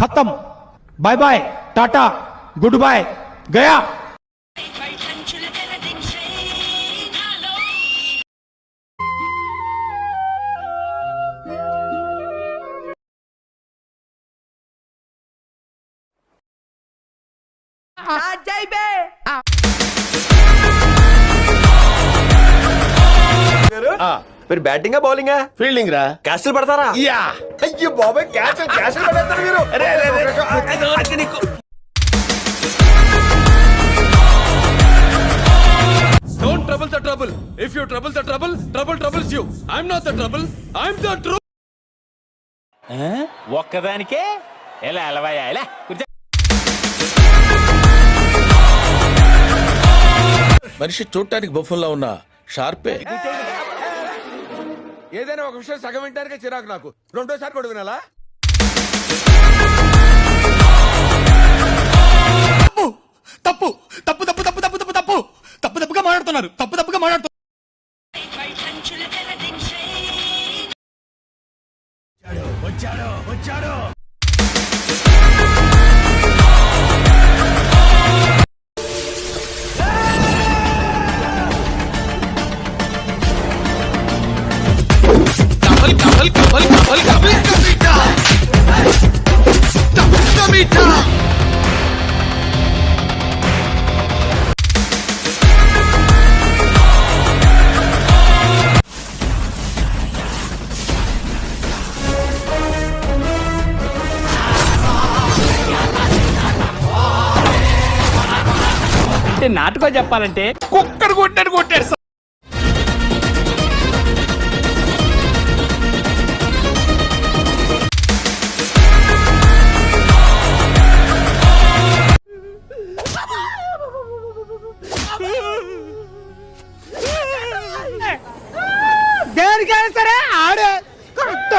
खत्म, bye bye, टाटा, goodbye, गया। మీరు బ్యాటింగ్ బౌలింగ్ ఫీల్డింగ్ రా. క్యాస్టులు పడతారా? యా. అయ్యో బాబాయ్ క్యాస్టులు పడేస్తారు మీరు. Don't trouble the trouble. If you trouble the trouble, trouble troubles you. I'm not the trouble. I'm the trouble. ఒక్కదానికే ఎలా అలవాయా ఎలా కూర్చో. మనిషి చూడటానికి బఫుల్లా ఉన్న షార్పే. ఏదైనా ఒక విషయం సగం వింటానికే చిరాకు నాకు. రెండోసారి కూడా వినాలా? తప్పు తప్పు తప్పు తప్పు తప్పు తప్పు తప్పు తప్పు తప్పుగా మాట్లాడుతున్నారు. తప్పు తప్పుగా మాట్లాడుతున్నారు. వచ్చాడు వచ్చాడు. నాటుకో చెప్పాలంటే కుక్కడు కొట్టాడు కొట్టాడు. దేనికైనా సరే ఆడే కరెక్ట్,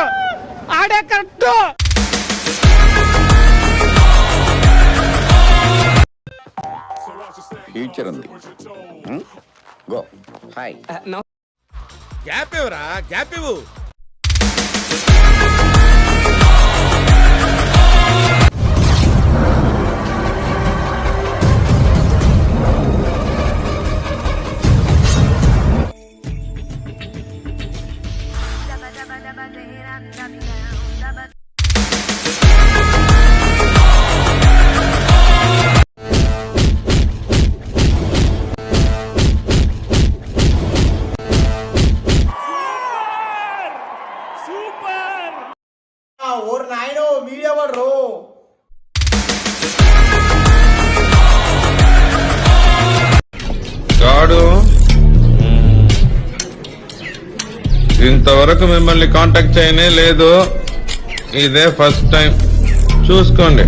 ఆడే కరెక్ట్. ఫ్యూచర్ ఉంది. Go hi. గ్యాప్ ఇవ్వరా, గ్యాప్ ఇవ్వు. ఓరు నాయనో మీడియా వాడు. గాడు ఇంతవరకు మిమ్మల్ని కాంటాక్ట్ చేయనే లేదు. ఇదే ఫస్ట్ టైం, చూసుకోండి.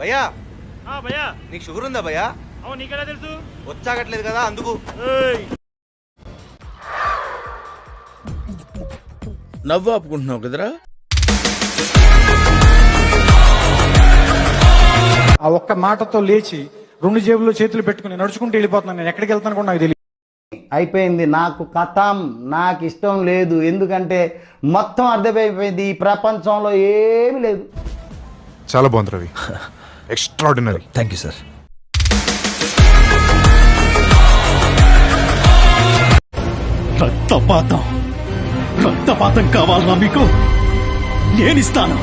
భయ్యా నీకు షుగర్ ఉందా భయ్యా? నీకెలా తెలుసు? వచ్చాగట్లేదు కదా అందుకు. నవ్వు ఆపుకుంటున్నావు కదరా. ఆ ఒక్క మాటతో లేచి 2 జేబుల్లో చేతులు పెట్టుకుని నడుచుకుంటూ వెళ్ళిపోతున్నాను. నేను ఎక్కడికి వెళ్తాను కూడా నాకు తెలియదు. అయిపోయింది. నాకు కథం, నాకు ఇష్టం లేదు. ఎందుకంటే మొత్తం అర్థమైపోయింది. ఈ ప్రపంచంలో ఏమీ లేదు. చాలా బాగుంది Ravi, extraordinary. Thank you sir. రక్తపాతం, రక్తపాతం కావాలన్నా మీకు నేనిస్తాను.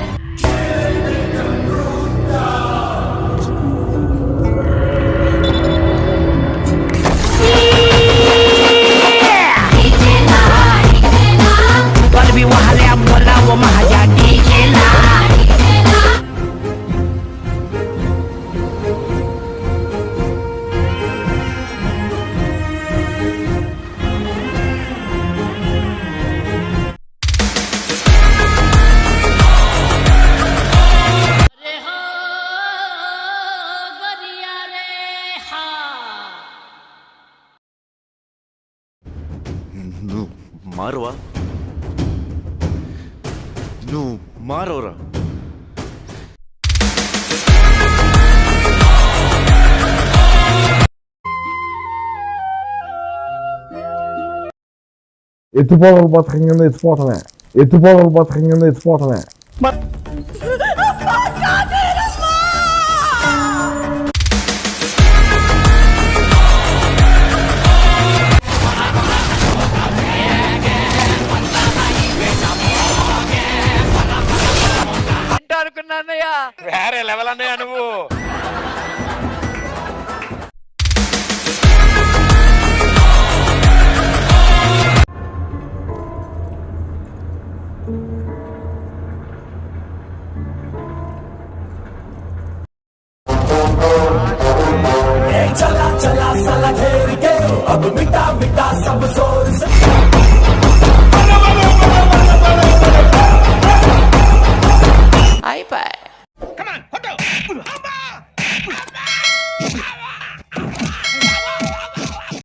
మారువా, నువ్వు మారవరా. ఎత్తిపోగల బతకం కింద ఎత్తిపోవటమే, ఎత్తిపోగల బతకం కింద ఎత్తిపోవటమే. వేరే లెవెల్ అన్నయ్య నువ్వు. चला चला सला घेर के अब मिटा मिटा सब सो